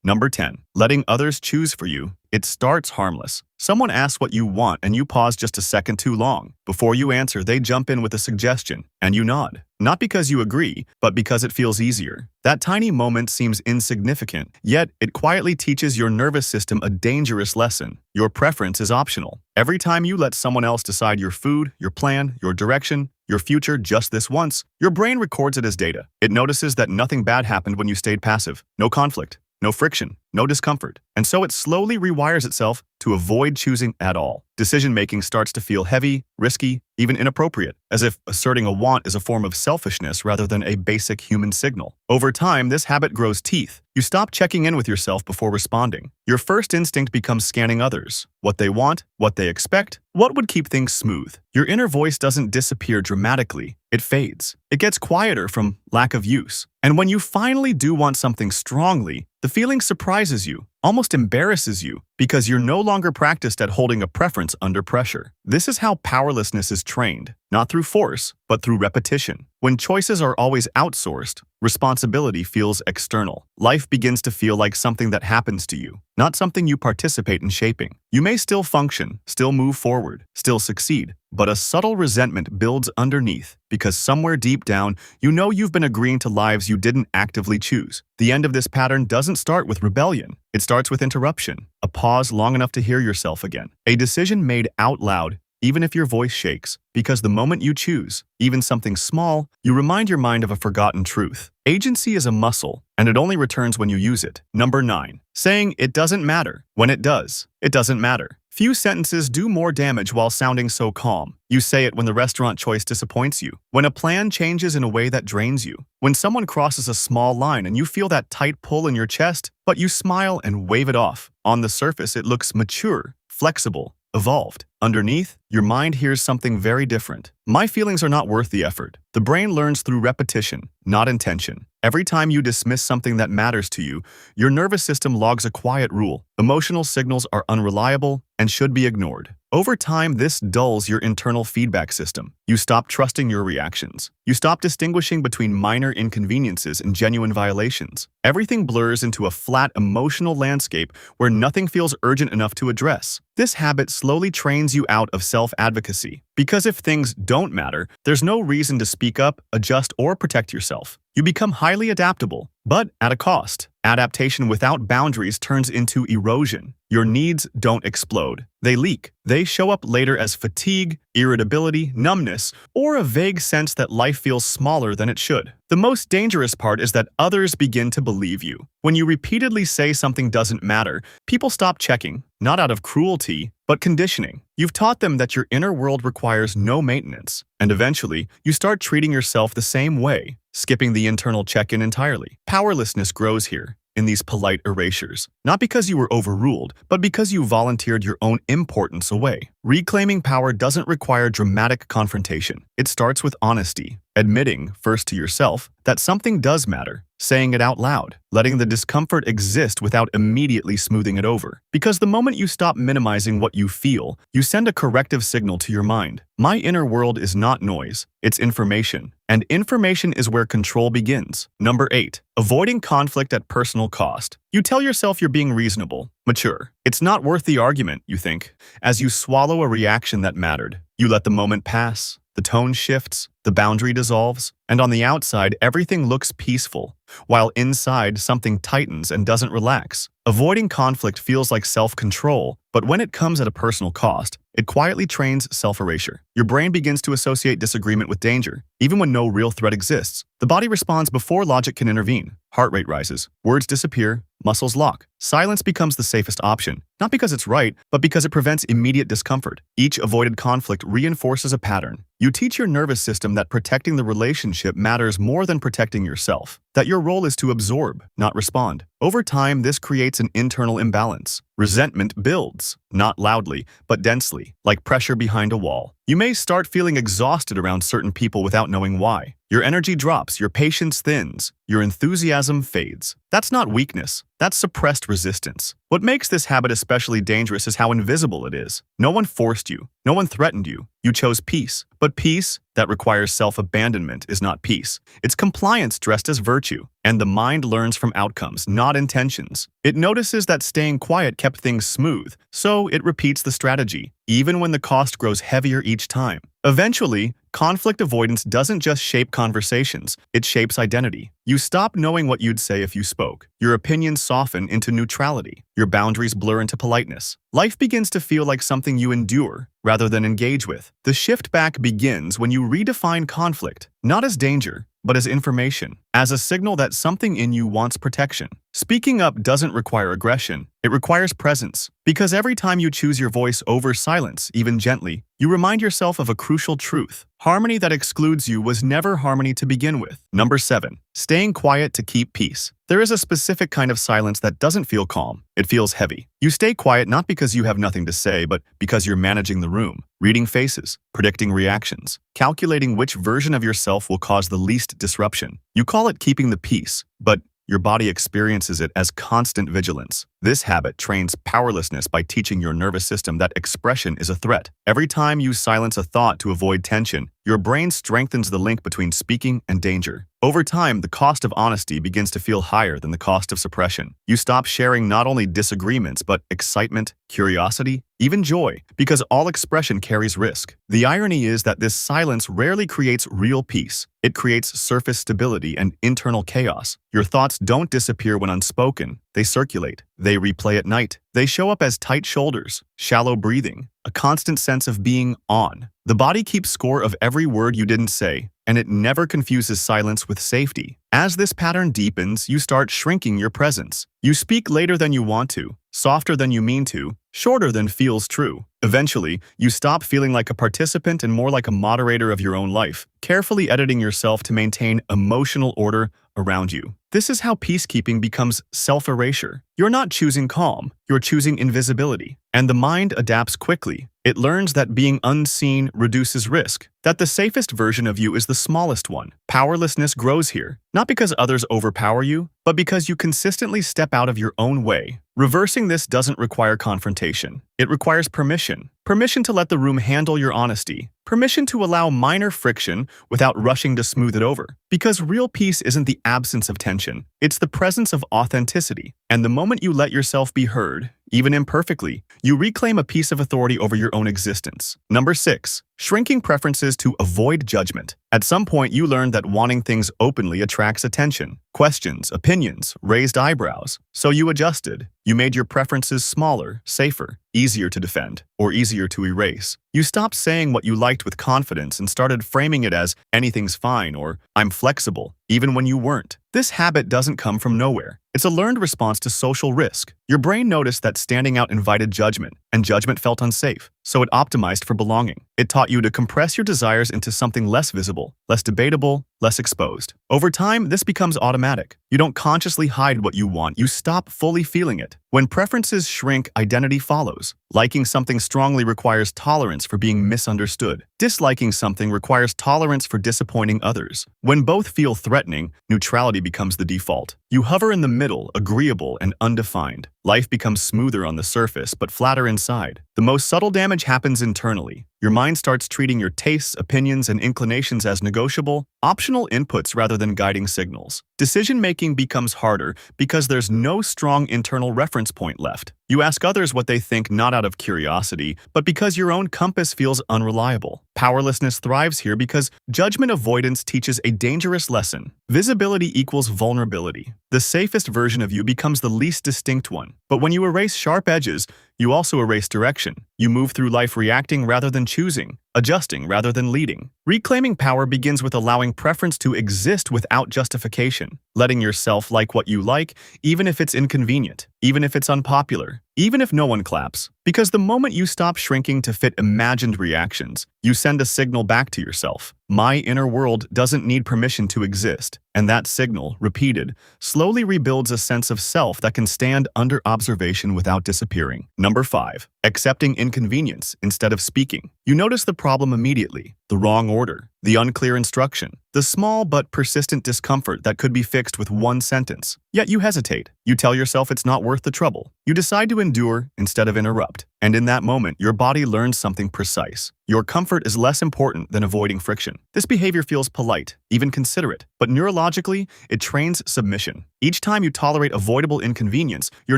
Number 10. Letting others choose for you. It starts harmless. Someone asks what you want and you pause just a second too long. Before you answer, they jump in with a suggestion, and you nod. Not because you agree, but because it feels easier. That tiny moment seems insignificant, yet it quietly teaches your nervous system a dangerous lesson. Your preference is optional. Every time you let someone else decide your food, your plan, your direction, your future just this once, your brain records it as data. It notices that nothing bad happened when you stayed passive. No conflict, no friction, no discomfort. And so it slowly rewires itself to avoid choosing at all. Decision-making starts to feel heavy, risky, even inappropriate, as if asserting a want is a form of selfishness rather than a basic human signal. Over time, this habit grows teeth. You stop checking in with yourself before responding. Your first instinct becomes scanning others. What they want, what they expect, what would keep things smooth. Your inner voice doesn't disappear dramatically. It fades. It gets quieter from lack of use. And when you finally do want something strongly, the feeling surprises you, almost embarrasses you, because you're no longer practiced at holding a preference under pressure. This is how powerlessness is trained, not through force, but through repetition. When choices are always outsourced, responsibility feels external. Life begins to feel like something that happens to you, not something you participate in shaping. You may still function, still move forward, still succeed, but a subtle resentment builds underneath because somewhere deep down, you know you've been agreeing to lives you didn't actively choose. The end of this pattern doesn't start with rebellion. It starts with interruption, a pause long enough to hear yourself again, a decision made out loud, even if your voice shakes, because the moment you choose, even something small, you remind your mind of a forgotten truth. Agency is a muscle, and it only returns when you use it. Number 9. Saying it doesn't matter. When it does, it doesn't matter. Few sentences do more damage while sounding so calm. You say it when the restaurant choice disappoints you, when a plan changes in a way that drains you, when someone crosses a small line and you feel that tight pull in your chest, but you smile and wave it off. On the surface, it looks mature, flexible, evolved. Underneath, your mind hears something very different. My feelings are not worth the effort. The brain learns through repetition, not intention. Every time you dismiss something that matters to you, your nervous system logs a quiet rule. Emotional signals are unreliable and should be ignored. Over time, this dulls your internal feedback system. You stop trusting your reactions. You stop distinguishing between minor inconveniences and genuine violations. Everything blurs into a flat emotional landscape where nothing feels urgent enough to address. This habit slowly trains you out of self-advocacy. Because if things don't matter, there's no reason to speak up, adjust, or protect yourself. You become highly adaptable, but at a cost. Adaptation without boundaries turns into erosion. Your needs don't explode. They leak. They show up later as fatigue, irritability, numbness, or a vague sense that life feels smaller than it should. The most dangerous part is that others begin to believe you. When you repeatedly say something doesn't matter, people stop checking, not out of cruelty, but conditioning. You've taught them that your inner world requires no maintenance, and eventually, you start treating yourself the same way, skipping the internal check-in entirely. Powerlessness grows here, in these polite erasures, not because you were overruled, but because you volunteered your own importance away. Reclaiming power doesn't require dramatic confrontation. It starts with honesty, admitting, first to yourself, that something does matter, saying it out loud, letting the discomfort exist without immediately smoothing it over. Because the moment you stop minimizing what you feel, you send a corrective signal to your mind. My inner world is not noise, it's information. And information is where control begins. Number 8. Avoiding conflict at personal cost. You tell yourself you're being reasonable, mature. It's not worth the argument, you think. As you swallow a reaction that mattered, you let the moment pass. The tone shifts, the boundary dissolves, and on the outside, everything looks peaceful, while inside, something tightens and doesn't relax. Avoiding conflict feels like self-control, but when it comes at a personal cost, it quietly trains self-erasure. Your brain begins to associate disagreement with danger, even when no real threat exists. The body responds before logic can intervene. Heart rate rises, words disappear, muscles lock. Silence becomes the safest option, not because it's right, but because it prevents immediate discomfort. Each avoided conflict reinforces a pattern. You teach your nervous system that protecting the relationship matters more than protecting yourself, that your role is to absorb, not respond. Over time, this creates an internal imbalance. Resentment builds, not loudly, but densely, like pressure behind a wall. You may start feeling exhausted around certain people without knowing why. Your energy drops, your patience thins, your enthusiasm fades. That's not weakness, That's suppressed resistance. What makes this habit especially dangerous is how invisible it is. No one forced you. No one threatened you. You chose peace. But peace that requires self-abandonment is not peace. It's compliance dressed as virtue. And the mind learns from outcomes, not intentions. It notices that staying quiet kept things smooth, so it repeats the strategy, even when the cost grows heavier each time. Eventually, conflict avoidance doesn't just shape conversations, it shapes identity. You stop knowing what you'd say if you spoke. Your opinions soften into neutrality. Your boundaries blur into politeness. Life begins to feel like something you endure rather than engage with. The shift back begins when you redefine conflict, not as danger, but as information, as a signal that something in you wants protection. Speaking up doesn't require aggression, it requires presence. Because every time you choose your voice over silence, even gently, you remind yourself of a crucial truth. Harmony that excludes you was never harmony to begin with. Number 7. Staying quiet to keep peace. There is a specific kind of silence that doesn't feel calm. It feels heavy. You stay quiet not because you have nothing to say, but because you're managing the room, reading faces, predicting reactions, calculating which version of yourself will cause the least disruption. You call it keeping the peace, but your body experiences it as constant vigilance. This habit trains powerlessness by teaching your nervous system that expression is a threat. Every time you silence a thought to avoid tension, your brain strengthens the link between speaking and danger. Over time, the cost of honesty begins to feel higher than the cost of suppression. You stop sharing not only disagreements, but excitement, curiosity, even joy, because all expression carries risk. The irony is that this silence rarely creates real peace. It creates surface stability and internal chaos. Your thoughts don't disappear when unspoken. They circulate. They replay at night. They show up as tight shoulders, shallow breathing, a constant sense of being on. The body keeps score of every word you didn't say, and it never confuses silence with safety. As this pattern deepens, you start shrinking your presence. You speak later than you want to, softer than you mean to, shorter than feels true. Eventually, you stop feeling like a participant and more like a moderator of your own life, carefully editing yourself to maintain emotional order around you. This is how peacekeeping becomes self-erasure. You're not choosing calm, you're choosing invisibility. And the mind adapts quickly. It learns that being unseen reduces risk, that the safest version of you is the smallest one. Powerlessness grows here, not because others overpower you, but because you consistently step out of your own way. Reversing this doesn't require confrontation. It requires permission. Permission to let the room handle your honesty. Permission to allow minor friction without rushing to smooth it over. Because real peace isn't the absence of tension, it's the presence of authenticity. And the moment you let yourself be heard, even imperfectly, you reclaim a piece of authority over your own existence. Number 6. Shrinking preferences to avoid judgment. At some point, you learned that wanting things openly attracts attention, questions, opinions, raised eyebrows. So you adjusted. You made your preferences smaller, safer, easier to defend, or easier to erase. You stopped saying what you liked with confidence and started framing it as anything's fine or I'm flexible, even when you weren't. This habit doesn't come from nowhere. It's a learned response to social risk. Your brain noticed that standing out invited judgment, and judgment felt unsafe, so it optimized for belonging. It taught you to compress your desires into something less visible, less debatable, less exposed. Over time, this becomes automatic. You don't consciously hide what you want, you stop fully feeling it. When preferences shrink, identity follows. Liking something strongly requires tolerance for being misunderstood. Disliking something requires tolerance for disappointing others. When both feel threatening, neutrality becomes the default. You hover in the middle, agreeable and undefined. Life becomes smoother on the surface, but flatter inside. The most subtle damage happens internally. Your mind starts treating your tastes, opinions, and inclinations as negotiable, optional inputs rather than guiding signals. Decision-making becomes harder because there's no strong internal reference point left. You ask others what they think not out of curiosity, but because your own compass feels unreliable. Powerlessness thrives here because judgment avoidance teaches a dangerous lesson. Visibility equals vulnerability. The safest version of you becomes the least distinct one. But when you erase sharp edges, you also erase direction. You move through life reacting rather than choosing, adjusting rather than leading. Reclaiming power begins with allowing preference to exist without justification, letting yourself like what you like, even if it's inconvenient, even if it's unpopular, even if no one claps. Because the moment you stop shrinking to fit imagined reactions, you send a signal back to yourself. My inner world doesn't need permission to exist. And that signal, repeated, slowly rebuilds a sense of self that can stand under observation without disappearing. Number 5. Accepting inconvenience instead of speaking. You notice the problem immediately, the wrong order, the unclear instruction, the small but persistent discomfort that could be fixed with one sentence. Yet you hesitate. You tell yourself it's not worth the trouble. You decide to endure instead of interrupt. And in that moment, your body learns something precise. Your comfort is less important than avoiding friction. This behavior feels polite, even considerate, but neurologically, it trains submission. Each time you tolerate avoidable inconvenience, your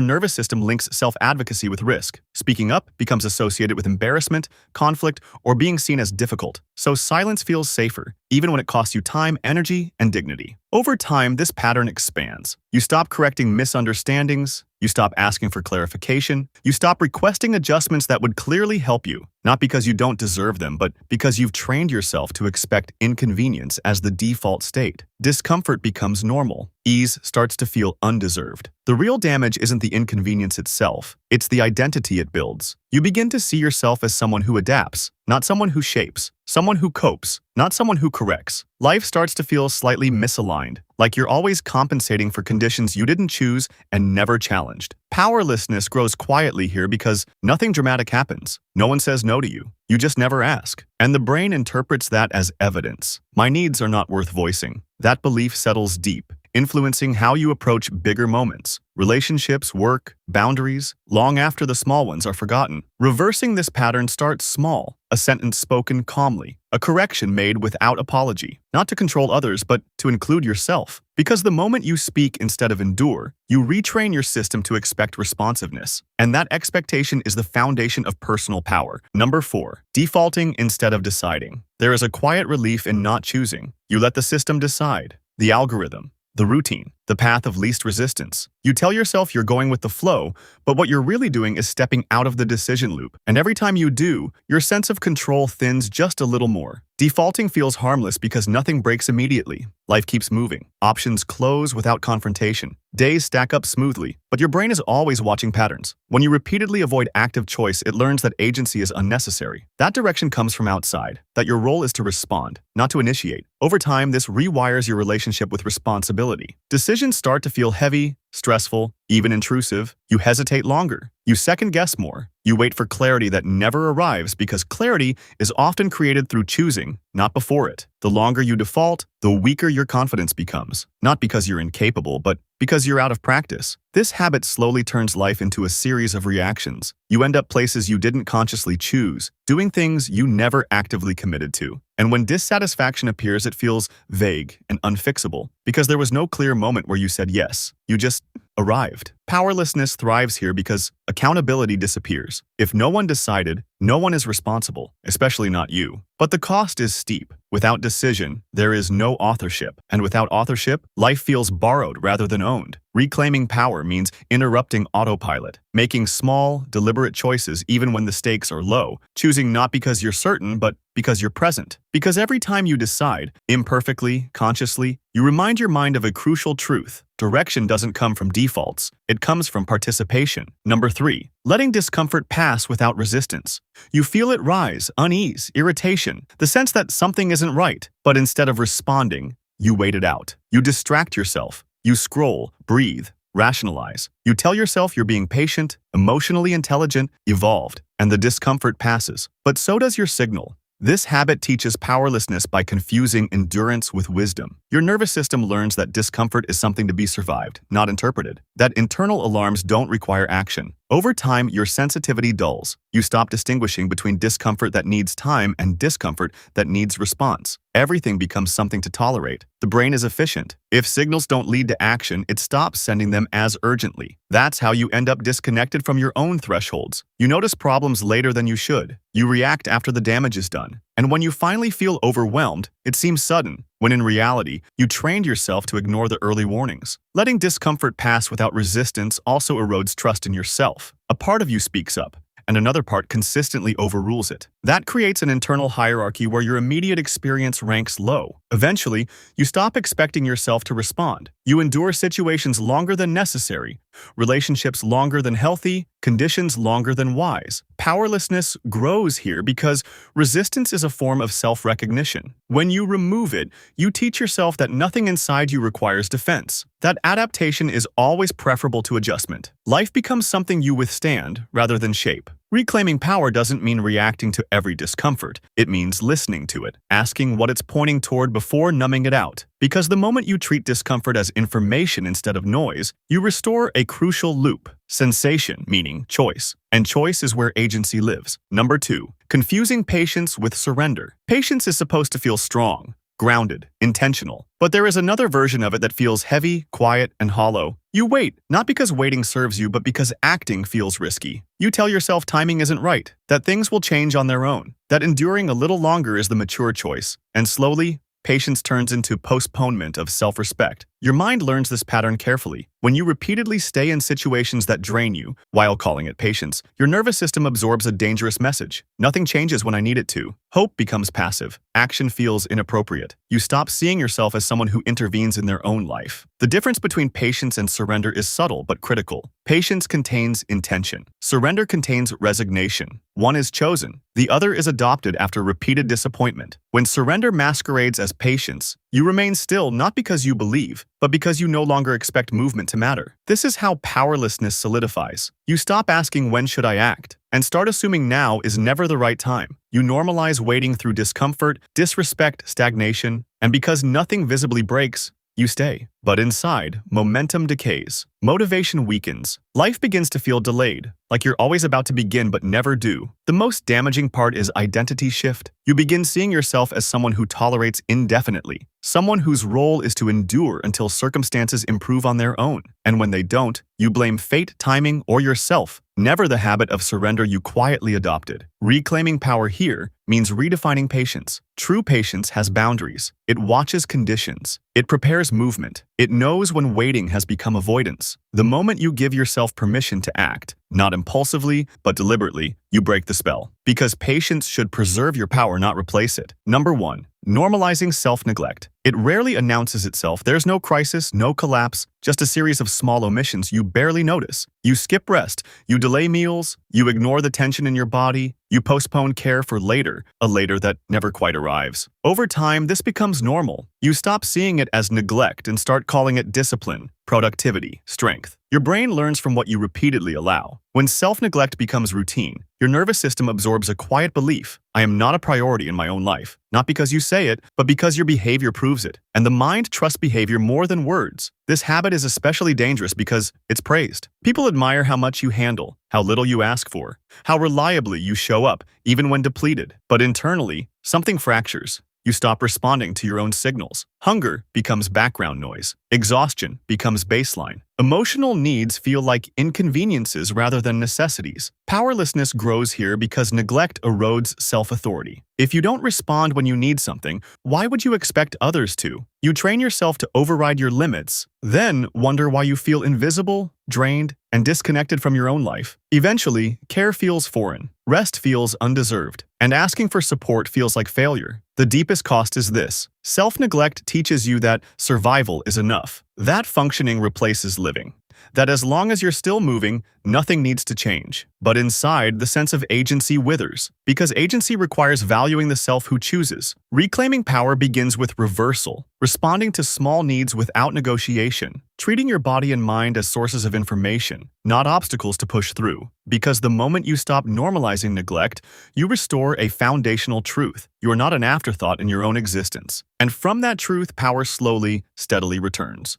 nervous system links self-advocacy with risk. Speaking up becomes associated with embarrassment, conflict, or being seen as difficult. So silence feels safer, even when it costs you time, energy, and dignity. Over time, this pattern expands. You stop correcting misunderstandings, you stop asking for clarification, you stop requesting adjustments that would clearly help you, not because you don't deserve them, but because you've trained yourself to expect inconvenience as the default state. Discomfort becomes normal. Ease starts to feel undeserved. The real damage isn't the inconvenience itself, it's the identity it builds. You begin to see yourself as someone who adapts, not someone who shapes, someone who copes, not someone who corrects. Life starts to feel slightly misaligned, like you're always compensating for conditions you didn't choose and never challenged. Powerlessness grows quietly here because nothing dramatic happens. No one says no to you. You just never ask. And the brain interprets that as evidence. My needs are not worth voicing. That belief settles deep, influencing how you approach bigger moments, relationships, work, boundaries, long after the small ones are forgotten. Reversing this pattern starts small, a sentence spoken calmly, a correction made without apology, not to control others, but to include yourself. Because the moment you speak instead of endure, you retrain your system to expect responsiveness. And that expectation is the foundation of personal power. Number 4, defaulting instead of deciding. There is a quiet relief in not choosing. You let the system decide, the algorithm, the routine, the path of least resistance. You tell yourself you're going with the flow, but what you're really doing is stepping out of the decision loop. And every time you do, your sense of control thins just a little more. Defaulting feels harmless because nothing breaks immediately. Life keeps moving. Options close without confrontation. Days stack up smoothly, but your brain is always watching patterns. When you repeatedly avoid active choice, it learns that agency is unnecessary. That direction comes from outside, that your role is to respond, not to initiate. Over time, this rewires your relationship with responsibility. Decisions start to feel heavy, stressful, even intrusive. You hesitate longer. You second-guess more. You wait for clarity that never arrives because clarity is often created through choosing, not before it. The longer you default, the weaker your confidence becomes. Not because you're incapable, but because you're out of practice. This habit slowly turns life into a series of reactions. You end up places you didn't consciously choose, doing things you never actively committed to. And when dissatisfaction appears, it feels vague and unfixable because there was no clear moment where you said yes. You just arrived. Powerlessness thrives here because accountability disappears. If no one decided, no one is responsible, especially not you. But the cost is steep. Without decision, there is no authorship. And without authorship, life feels borrowed rather than owned. Reclaiming power means interrupting autopilot, making small, deliberate choices even when the stakes are low, choosing not because you're certain, but because you're present. Because every time you decide, imperfectly, consciously, you remind your mind of a crucial truth. Direction doesn't come from defaults. It comes from participation. Number 3, letting discomfort pass without resistance. You feel it rise, unease, irritation, the sense that something isn't right. But instead of responding, you wait it out. You distract yourself. You scroll, breathe, rationalize. You tell yourself you're being patient, emotionally intelligent, evolved, and the discomfort passes. But so does your signal. This habit teaches powerlessness by confusing endurance with wisdom. Your nervous system learns that discomfort is something to be survived, not interpreted. That internal alarms don't require action. Over time, your sensitivity dulls. You stop distinguishing between discomfort that needs time and discomfort that needs response. Everything becomes something to tolerate. The brain is efficient. If signals don't lead to action, it stops sending them as urgently. That's how you end up disconnected from your own thresholds. You notice problems later than you should. You react after the damage is done. And when you finally feel overwhelmed, it seems sudden, when in reality, you trained yourself to ignore the early warnings. Letting discomfort pass without resistance also erodes trust in yourself. A part of you speaks up, and another part consistently overrules it. That creates an internal hierarchy where your immediate experience ranks low. Eventually, you stop expecting yourself to respond. You endure situations longer than necessary, relationships longer than healthy, conditions longer than wise. Powerlessness grows here because resistance is a form of self-recognition. When you remove it, you teach yourself that nothing inside you requires defense. That adaptation is always preferable to adjustment. Life becomes something you withstand rather than shape. Reclaiming power doesn't mean reacting to every discomfort. It means listening to it, asking what it's pointing toward before numbing it out. Because the moment you treat discomfort as information instead of noise, you restore a crucial loop. Sensation, meaning choice. And choice is where agency lives. Number 2. Confusing patience with surrender. Patience is supposed to feel strong, grounded, intentional. But there is another version of it that feels heavy, quiet, and hollow. You wait, not because waiting serves you, but because acting feels risky. You tell yourself timing isn't right, that things will change on their own, that enduring a little longer is the mature choice. And slowly, patience turns into postponement of self-respect. Your mind learns this pattern carefully. When you repeatedly stay in situations that drain you, while calling it patience, your nervous system absorbs a dangerous message. Nothing changes when I need it to. Hope becomes passive. Action feels inappropriate. You stop seeing yourself as someone who intervenes in their own life. The difference between patience and surrender is subtle but critical. Patience contains intention. Surrender contains resignation. One is chosen. The other is adopted after repeated disappointment. When surrender masquerades as patience, you remain still not because you believe, but because you no longer expect movement to matter. This is how powerlessness solidifies. You stop asking when should I act, and start assuming now is never the right time. You normalize waiting through discomfort, disrespect, stagnation, and because nothing visibly breaks, you stay. But inside, momentum decays. Motivation weakens. Life begins to feel delayed, like you're always about to begin but never do. The most damaging part is identity shift. You begin seeing yourself as someone who tolerates indefinitely, someone whose role is to endure until circumstances improve on their own. And when they don't, you blame fate, timing, or yourself, never the habit of surrender you quietly adopted. Reclaiming power here means redefining patience. True patience has boundaries. It watches conditions. It prepares movement. It knows when waiting has become avoidance. The moment you give yourself permission to act, not impulsively, but deliberately, you break the spell. Because patience should preserve your power, not replace it. Number 1. Normalizing self-neglect. It rarely announces itself. There's no crisis, no collapse, just a series of small omissions you barely notice. You skip rest, you delay meals, you ignore the tension in your body, you postpone care for later, a later that never quite arrives. Over time, this becomes normal. You stop seeing it as neglect and start calling it discipline, productivity, strength. Your brain learns from what you repeatedly allow. When self-neglect becomes routine, your nervous system absorbs a quiet belief: I am not a priority in my own life. Not because you say it, but because your behavior proves it. And the mind trusts behavior more than words. This habit is especially dangerous because it's praised. People admire how much you handle, how little you ask for, how reliably you show up, even when depleted. But internally, something fractures. You stop responding to your own signals. Hunger becomes background noise. Exhaustion becomes baseline. Emotional needs feel like inconveniences rather than necessities. Powerlessness grows here because neglect erodes self-authority. If you don't respond when you need something, why would you expect others to? You train yourself to override your limits, then wonder why you feel invisible, drained, and disconnected from your own life. Eventually, care feels foreign, rest feels undeserved, and asking for support feels like failure. The deepest cost is this: self-neglect teaches you that survival is enough, that functioning replaces living, that as long as you're still moving, nothing needs to change. But inside, the sense of agency withers, because agency requires valuing the self who chooses. Reclaiming power begins with reversal, responding to small needs without negotiation, treating your body and mind as sources of information, not obstacles to push through. Because the moment you stop normalizing neglect, you restore a foundational truth. You are not an afterthought in your own existence. And from that truth, power slowly, steadily returns.